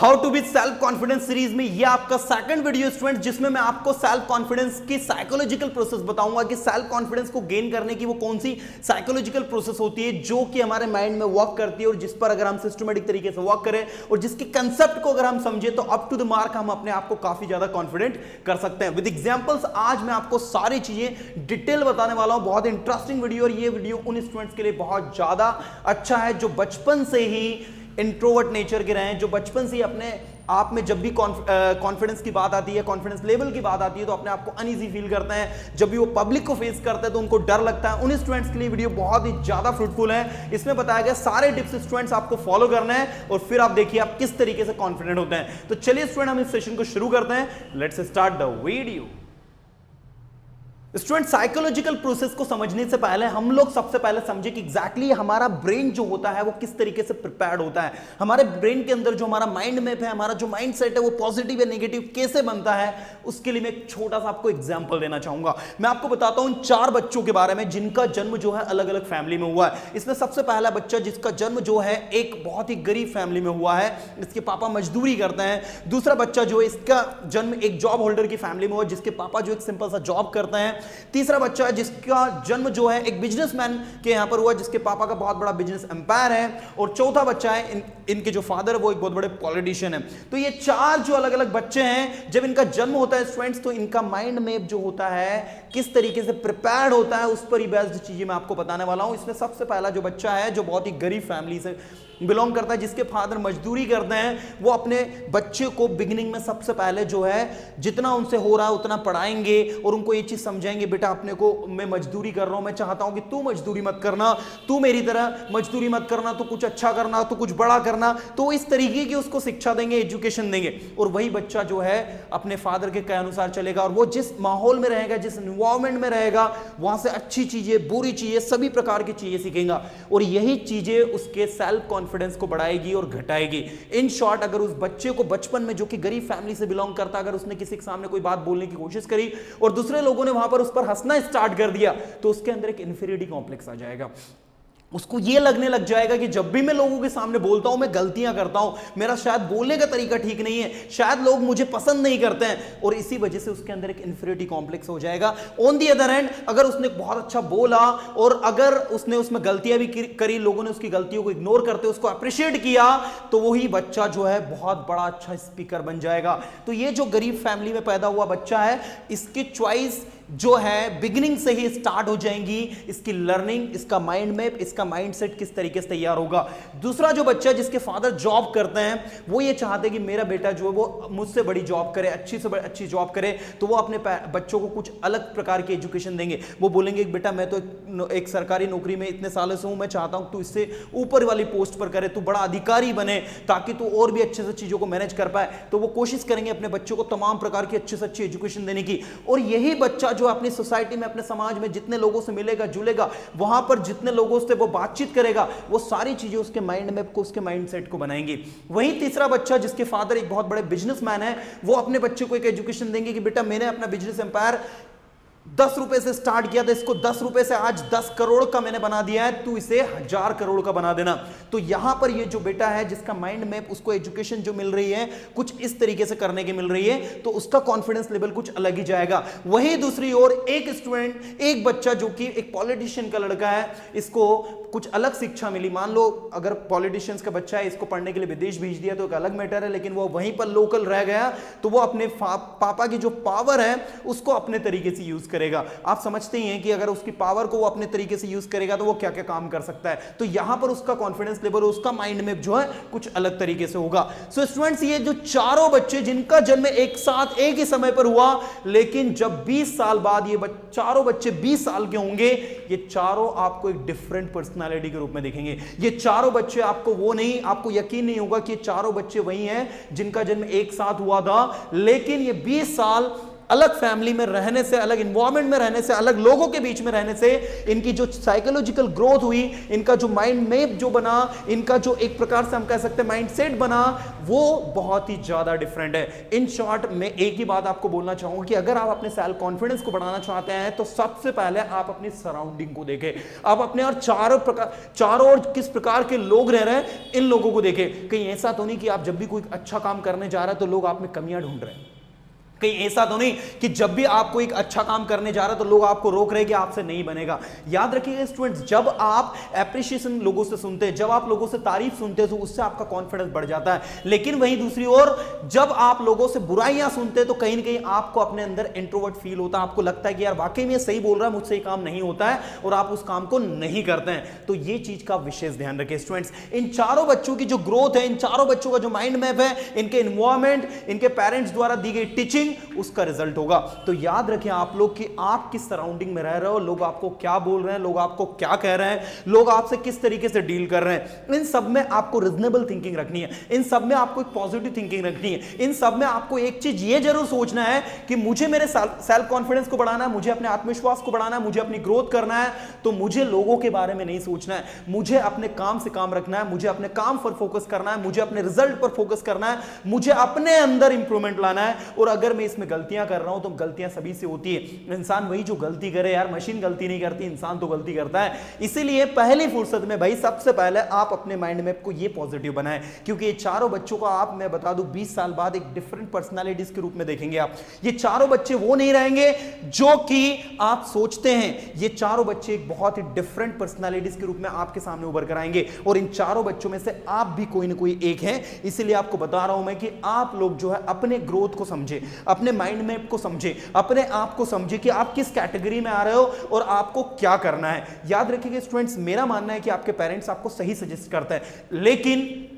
How to be self confidence series में ये आपका सेकंड वीडियो स्टूडेंट, जिसमें मैं आपको सेल्फ कॉन्फिडेंस की साइकोलॉजिकल प्रोसेस बताऊंगा कि सेल्फ कॉन्फिडेंस को गेन करने की वो कौन सी साइकोलॉजिकल प्रोसेस होती है जो कि हमारे माइंड में वर्क करती है और जिस पर अगर हम सिस्टमेटिक तरीके से वर्क करें और जिसके कंसेप्ट को अगर हम समझे तो अप टू द मार्क हम अपने आप को काफी ज्यादा कॉन्फिडेंट कर सकते हैं। विद एग्जांपल्स आज मैं आपको सारी चीजें डिटेल बताने वाला हूं। बहुत इंटरेस्टिंग वीडियो, और ये वीडियो उन स्टूडेंट्स के लिए बहुत ज्यादा अच्छा है जो बचपन से ही इंट्रोवर्ट नेचर के रहे हैं, जो बचपन से ही अपने आप में जब भी कॉन्फिडेंस की बात आती है, कॉन्फिडेंस लेवल की बात आती है तो अपने आप को अनईजी फील करते हैं। जब भी वो पब्लिक को फेस करते हैं तो उनको डर लगता है। उन स्टूडेंट्स के लिए वीडियो बहुत ही ज्यादा फ्रूटफुल है। इसमें बताया गया सारे टिप्स स्टूडेंट्स आपको फॉलो करना है और फिर आप देखिए आप किस तरीके से कॉन्फिडेंट होते हैं। तो चलिए स्टूडेंट हम इस सेशन को शुरू करते हैं। Let's start the video. Student, psychological process को समझने से पहले हम लोग सबसे पहले समझे कि एग्जैक्टली हमारा ब्रेन जो होता है वो किस तरीके से प्रिपेयर्ड होता है। हमारे ब्रेन के अंदर जो हमारा माइंड मैप है, हमारा जो माइंड सेट है वो पॉजिटिव या नेगेटिव कैसे बनता है, उसके लिए मैं एक छोटा सा आपको एग्जांपल देना चाहूंगा। मैं आपको बताता हूं 4 बच्चों के बारे में जिनका जन्म जो है अलग अलग फैमिली में हुआ है। इसमें सबसे पहला बच्चा जिसका जन्म जो है एक बहुत ही गरीब फैमिली में हुआ है, इसके पापा मजदूरी करते हैं। दूसरा बच्चा जो है इसका जन्म एक जॉब होल्डर की फैमिली में हुआ जिसके पापा जो एक सिंपल सा जॉब करते हैं। तीसरा बच्चा है जिसका जन्म जो है एक बिजनेसमैन के यहां पर हुआ जिसके पापा का बहुत बड़ा बिजनेस एम्पायर है। और चौथा बच्चा है इनके जो फादर है वो एक बहुत बड़े पॉलिटिशियन है। तो ये 4 जो अलग अलग बच्चे हैं, जब इनका जन्म होता है स्टूडेंट्स तो इनका माइंड मैप जो होता है किस तरीके से प्रिपेयर्ड होता है उस पर ही बेस्ड चीजें मैं आपको बताने वाला हूं। इसमें सबसे पहला जो बच्चा है जो बहुत ही गरीब फैमिली से बिलोंग करता है, जिसके फादर मजदूरी करते हैं, वो अपने बच्चे को बिगिनिंग में सबसे पहले जो है जितना उनसे हो रहा है उतना पढ़ाएंगे और उनको ये चीज समझाएंगे, बेटा अपने को मैं मजदूरी कर रहा हूं, मैं चाहता हूं कि तू मजदूरी मत करना, तू मेरी तरह मजदूरी मत करना, तो कुछ अच्छा करना, तो कुछ बड़ा करना। तो इस तरीके की उसको शिक्षा देंगे, एजुकेशन देंगे। और वही बच्चा जो है अपने फादर के कहे अनुसार चलेगा और वो जिस माहौल में रहेगा, जिस एनवायरमेंट में रहेगा, वहां से अच्छी चीजें, बुरी चीजें, सभी प्रकार की चीजें सीखेगा। और यही चीजें उसके सेल्फ कॉन्फिडेंस को बढ़ाएगी और घटाएगी। इन शॉर्ट, अगर उस बच्चे को बचपन में जो कि गरीब फैमिली से बिलोंग करता, अगर उसने किसी के सामने कोई बात बोलने की कोशिश करी और दूसरे लोगों ने वहां पर उस पर हंसना स्टार्ट कर दिया तो उसके अंदर एक इंफीरियरिटी कॉम्प्लेक्स आ जाएगा। उसको ये लगने लग जाएगा कि जब भी मैं लोगों के सामने बोलता हूं मैं गलतियां करता हूं, मेरा शायद बोलने का तरीका ठीक नहीं है, शायद लोग मुझे पसंद नहीं करते हैं, और इसी वजह से उसके अंदर एक इंफीरियरिटी कॉम्प्लेक्स हो जाएगा। ऑन दी अदर हैंड, अगर उसने बहुत अच्छा बोला और अगर उसने उसमें गलतियां भी करी, लोगों ने उसकी गलतियों को इग्नोर करते उसको अप्रिशिएट किया, तो वही बच्चा जो है बहुत बड़ा अच्छा स्पीकर बन जाएगा। तो ये जो गरीब फैमिली में पैदा हुआ बच्चा है, इसकी चॉइस जो है बिगिनिंग से ही स्टार्ट हो जाएंगी। इसकी लर्निंग, इसका माइंड मैप, इसका माइंडसेट किस तरीके से तैयार होगा। दूसरा जो बच्चा है जिसके फादर जॉब करते हैं, वो ये चाहते हैं कि मेरा बेटा जो है वो मुझसे बड़ी जॉब करे, अच्छी से अच्छी जॉब करे। तो वो अपने बच्चों को कुछ अलग प्रकार की एजुकेशन देंगे। वो बोलेंगे कि बेटा मैं तो एक सरकारी नौकरी में इतने सालों से हूं, मैं चाहता हूं तू इससे ऊपर वाली पोस्ट पर करे, तू बड़ा अधिकारी बने ताकि तू और भी अच्छे से चीजों को मैनेज कर पाए। तो वो कोशिश करेंगे अपने बच्चों को तमाम प्रकार की अच्छी से अच्छी एजुकेशन देने की। और यही बच्चा जो अपनी सोसाइटी में, अपने समाज में जितने लोगों से मिलेगा जुलेगा, वहां पर जितने लोगों से वो बातचीत करेगा, वो सारी चीजें उसके माइंड मैप को, उसके माइंडसेट को बनाएंगी। वहीं तीसरा बच्चा जिसके फादर एक बहुत बड़े बिजनेसमैन है, वो अपने बच्चे को एक एजुकेशन देंगे कि बेटा मैंने अपना बिजनेस एम्पायर 10 रुपए से स्टार्ट किया था, इसको 10 रुपए से आज 10 करोड़ का मैंने बना दिया है, तू इसे 1000 करोड़ का बना देना। तो यहां पर ये जो बेटा है जिसका माइंड मैप, उसको एजुकेशन जो मिल रही है कुछ इस तरीके से करने की मिल रही है, तो उसका कॉन्फिडेंस लेवल कुछ अलग ही जाएगा। वहीं दूसरी ओर एक स्टूडेंट, एक बच्चा जो कि एक पॉलिटिशियन का लड़का है, इसको कुछ अलग शिक्षा मिली। मान लो अगर पॉलिटिशियंस का बच्चा है, इसको पढ़ने के लिए विदेश भेज दिया तो एक अलग मैटर है, लेकिन वो वहीं पर लोकल रह गया तो वो अपने पापा की जो पावर है उसको अपने तरीके से यूज करेगा। आप समझते ही हैं कि अगर उसकी पावर को वो अपने तरीके से यूज करेगा तो वो क्या क्या काम कर सकता है। तो यहां पर उसका कॉन्फिडेंस लेवल, उसका माइंड मैप जो है कुछ अलग तरीके से होगा। सो स्टूडेंट्स, ये जो चारों बच्चे जिनका जन्म एक साथ एक ही समय पर हुआ, लेकिन जब 20 साल बाद ये चारों बच्चे 20 साल के होंगे, ये चारों आपको एक डिफरेंट पर्सनालिटी के रूप में देखेंगे। ये चारों बच्चे आपको वो नहीं, आपको यकीन नहीं होगा कि ये चारों बच्चे वही हैं जिनका जन्म एक साथ हुआ था, लेकिन ये 20 साल अलग फैमिली में रहने से, अलग इन्वायरमेंट में रहने से, अलग लोगों के बीच में रहने से इनकी जो साइकोलॉजिकल ग्रोथ हुई, इनका जो माइंड मैप जो बना, इनका जो एक प्रकार से हम कह सकते हैं माइंडसेट बना, वो बहुत ही ज्यादा डिफरेंट है। इन शॉर्ट मैं एक ही बात आपको बोलना चाहूंगा कि अगर आप अपने सेल्फ कॉन्फिडेंस को बढ़ाना चाहते हैं तो सबसे पहले आप अपनी सराउंडिंग को देखें। आप अपने और चारों ओर किस प्रकार के लोग रह रहे हैं, इन लोगों को देखें। कहीं ऐसा तो नहीं कि आप जब भी कोई अच्छा काम करने जा रहा है तो लोग आप में कमियां ढूंढ रहे हैं। कहीं ऐसा तो नहीं कि जब भी आप कोई एक अच्छा काम करने जा रहे हो तो लोग आपको रोक रहे हैं कि आपसे नहीं बनेगा। याद रखिएगा स्टूडेंट्स, जब आप एप्रिशिएशन लोगों से सुनते हैं, जब आप लोगों से तारीफ सुनते हैं तो उससे आपका कॉन्फिडेंस बढ़ जाता है। लेकिन वहीं दूसरी ओर जब आप लोगों से बुराइयां सुनते हैं तो कहीं ना कहीं आपको अपने अंदर इंट्रोवर्ट फील होता है। आपको लगता है कि यार वाकई में सही बोल रहा है, मुझसे ये काम नहीं होता है, और आप उस काम को नहीं करते हैं। तो ये चीज का विशेष ध्यान रखें स्टूडेंट्स। इन चारों बच्चों की जो ग्रोथ है, इन चारों बच्चों का जो माइंड मैप है, इनके इन्वायरमेंट, इनके पेरेंट्स द्वारा दी गई टीचिंग, उसका रिजल्ट होगा। तो याद रखें आप लोग कि आप किस सराउंडिंग में रह रहे हो, लोग आपको क्या बोल रहे हैं, लोग आपको क्या कह रहे हैं, लोग आपसे किस तरीके से डील कर रहे हैं। इन सब में आपको रीजनेबल थिंकिंग रखनी है, इन सब में आपको एक पॉजिटिव थिंकिंग रखनी है। इन सब में आपको एक चीज ये जरूर सोचना है कि मुझे मेरे सेल्फ कॉन्फिडेंस को बढ़ाना है, मुझे अपने आत्मविश्वास को बढ़ाना है, मुझे अपनी ग्रोथ करना है, तो मुझे लोगों के बारे में नहीं सोचना है, मुझे अपने काम से काम रखना है, मुझे अपने काम पर फोकस करना है, मुझे अपने रिजल्ट पर फोकस करना है, मुझे अपने अंदर इंप्रूवमेंट लाना है। और अगर मैं इसमें गलतियां कर रहा हूं तो गलतियां सभी से होती है। इंसान वही जो गलती करे, यार मशीन गलती नहीं करती, इंसान तो गलती करता है। इसीलिए पहली फुर्सत में भाई सबसे पहले आप अपने माइंड मैप को ये पॉजिटिव बनाएं, क्योंकि ये चारों बच्चों को आप, मैं बता दूं, 20 साल बाद एक डिफरेंट पर्सनालिटीज के रूप में देखेंगे आप। ये चारों बच्चे वो नहीं रहेंगे जो कि आप सोचते हैं। ये चारों बच्चे एक बहुत ही डिफरेंट पर्सनालिटीज के रूप में आपके सामने उभर कर आएंगे, और इन चारों बच्चों में से आप भी कोई ना कोई एक हैं। इसीलिए आपको बता रहा हूं मैं कि आप लोग जो है अपने ग्रोथ को समझे, अपने माइंड मैप को समझे, अपने आप को समझे कि आप किस कैटेगरी में आ रहे हो और आपको क्या करना है। याद रखिएगा स्टूडेंट्स, मेरा मानना है कि आपके पेरेंट्स आपको सही सजेस्ट करते हैं, लेकिन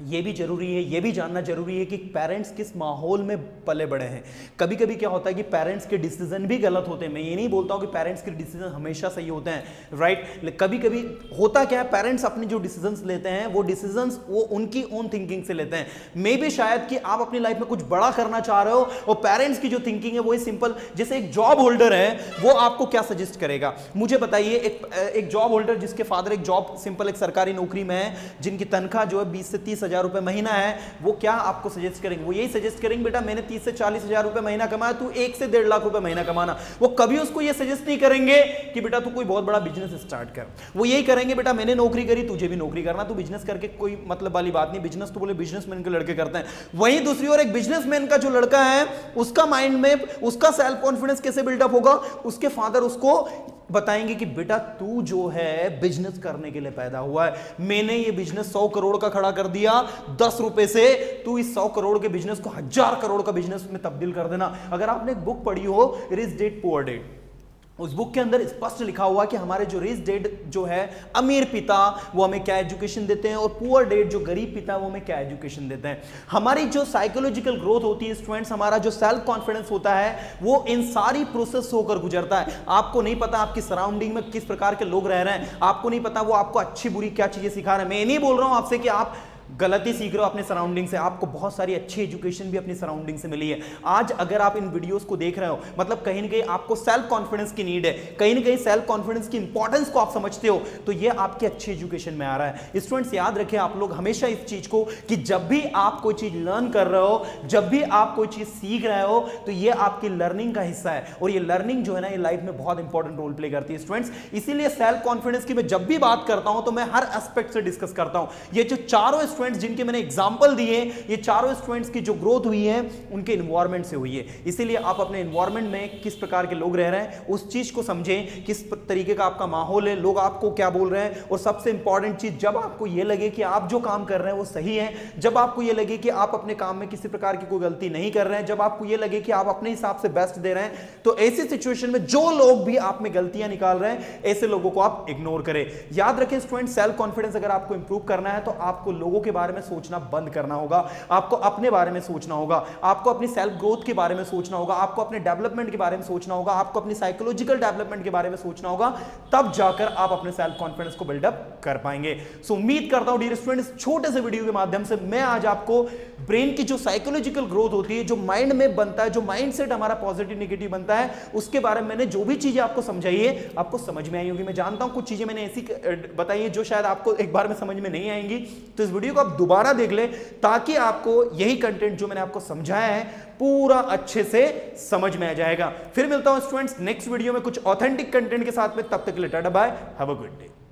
ये भी जरूरी है, ये भी जानना जरूरी है कि पेरेंट्स किस माहौल में पले बड़े हैं। कभी कभी क्या होता है कि पेरेंट्स के डिसीजन भी गलत होते हैं। मैं ये नहीं बोलता हूं कि पेरेंट्स के डिसीजन हमेशा सही होते हैं, राइट। कभी कभी होता क्या है, पेरेंट्स अपने जो डिसीजंस लेते हैं वो डिसीजंस वो उनकी ओन थिंकिंग से लेते हैं। मे भी शायद कि आप अपनी लाइफ में कुछ बड़ा करना चाह रहे हो और पेरेंट्स की जो थिंकिंग है वो सिंपल, जैसे एक जॉब होल्डर है वो आपको क्या सजेस्ट करेगा, मुझे बताइए। एक जॉब होल्डर जिसके फादर एक जॉब, सिंपल एक सरकारी नौकरी में है, जिनकी तनख्वाह जो है 20 से 30 हजार रुपए महीना है, वो क्या आपको सजेस्ट करेंगे? वो यही सजेस्ट करेंगे बेटा मैंने 30 से 40 हजार रुपए महीना कमाया, तू 1 से 1.5 लाख रुपए महीना कमाना। वो कभी उसको ये सजेस्ट नहीं करेंगे कि बेटा तू कोई बहुत बड़ा बिजनेस स्टार्ट कर। वो यही करेंगे बेटा मैंने नौकरी करी, तुझे भी नौकरी करना, तू बिजनेस करके कोई मतलब वाली बात नहीं। बिजनेस तो बोले बिजनेसमैन के लड़के करते हैं। वहीं दूसरी ओर एक बिजनेसमैन का जो लड़का है उसका माइंड में उसका सेल्फ कॉन्फिडेंस कैसे बिल्डअप होगा, उसके फादर उसको बताएंगे कि बेटा तू जो है बिजनेस करने के लिए पैदा हुआ है, मैंने ये बिजनेस 100 करोड़ का खड़ा कर दिया 10 रुपए से, तू इस 100 करोड़ के बिजनेस को 1000 करोड़ का बिजनेस में तब्दील कर देना। अगर आपने एक बुक पढ़ी हो रिच डैड पुअर डैड, उस बुक के अंदर स्पष्ट लिखा हुआ कि हमारे जो रिच डैड जो है अमीर पिता वो हमें क्या एजुकेशन देते हैं और पुअर डैड जो गरीब पिता वो हमें क्या एजुकेशन देते हैं। हमारी जो साइकोलॉजिकल ग्रोथ होती है स्टूडेंट्स, हमारा जो सेल्फ कॉन्फिडेंस होता है वो इन सारी प्रोसेस होकर गुजरता है। आपको नहीं पता आपकी सराउंडिंग में किस प्रकार के लोग रह रहे हैं, आपको नहीं पता वो आपको अच्छी बुरी क्या चीजें सिखा रहे हैं। मैं नहीं बोल रहा हूं आपसे कि आप गलती सीख रहे हो अपने सराउंडिंग से, आपको बहुत सारी अच्छी एजुकेशन भी अपनी सराउंडिंग से मिली है। आज अगर आप इन वीडियोस को देख रहे हो मतलब कहीं ना कहीं आपको सेल्फ कॉन्फिडेंस की नीड है, कहीं ना कहीं सेल्फ कॉन्फिडेंस की इंपॉर्टेंस को आप समझते हो, तो ये आपकी अच्छी एजुकेशन में आ रहा है। स्टूडेंट्स याद रखें आप लोग हमेशा इस चीज को कि जब भी आप कोई चीज लर्न कर रहे हो, जब भी आप कोई चीज सीख रहे हो, तो ये आपकी लर्निंग का हिस्सा है और ये लर्निंग जो है ना ये लाइफ में बहुत इंपॉर्टेंट रोल प्ले करती है स्टूडेंट्स। इसीलिए सेल्फ कॉन्फिडेंस की मैं जब भी बात करता हूं तो मैं हर एस्पेक्ट से डिस्कस करता हूं। ये जो चारों स्टूडेंट्स जिनके मैंने एग्जांपल दिए, ये चारों स्टूडेंट्स की जो ग्रोथ हुई है उनके एनवायरनमेंट से हुई है। इसीलिए आप अपने एनवायरनमेंट में किस प्रकार के लोग रह रहे हैं उस चीज को समझें, किस तरीके का आपका माहौल है, लोग आपको क्या बोल रहे हैं। और सबसे इंपॉर्टेंट चीज, जब आपको यह लगे कि आप जो काम कर रहे हैं वो सही है, जब आपको यह लगे कि आप अपने काम में किसी प्रकार की कोई गलती नहीं कर रहे हैं, जब आपको यह लगे कि आप अपने हिसाब से बेस्ट दे रहे हैं, तो ऐसी सिचुएशन में जो लोग भी आप में गलतियां निकाल रहे हैं ऐसे लोगों को आप इग्नोर करें। याद रखें स्टूडेंट, सेल्फ कॉन्फिडेंस अगर आपको इंप्रूव करना है तो आपको लोगों के बारे में सोचना बंद करना होगा, आपको अपने बारे में सोचना होगा, आपको अपनी सेल्फ ग्रोथ के बारे में सोचना होगा, आपको अपने डेवलपमेंट के बारे में सोचना होगा, आपको अपनी साइकोलॉजिकल डेवलपमेंट के बारे में सोचना होगा, तब जाकर आप अपने सेल्फ कॉन्फिडेंस को बिल्डअप कर पाएंगे। सो उम्मीद करता हूं डियर स्टूडेंट्स, छोटे से वीडियो के माध्यम से मैं आज आपको ब्रेन की जो साइकोलॉजिकल ग्रोथ होती है, जो माइंड में बनता है, जो माइंडसेट हमारा पॉजिटिव नेगेटिव बनता है, उसके बारे में मैंने जो भी चीजें आपको समझाई है आपको समझ में आई होगी। मैं जानता हूं कुछ चीजें मैंने ऐसी बताई है जो शायद आपको एक बार में समझ में नहीं आएंगी, तो इस वीडियो को आप दोबारा देख लें ताकि आपको यही कंटेंट जो मैंने आपको समझाया है पूरा अच्छे से समझ में आ जाएगा। फिर मिलता हूं स्टूडेंट्स नेक्स्ट वीडियो में कुछ ऑथेंटिक कंटेंट के साथ में, तब तक के लिए tata bye, have a good day.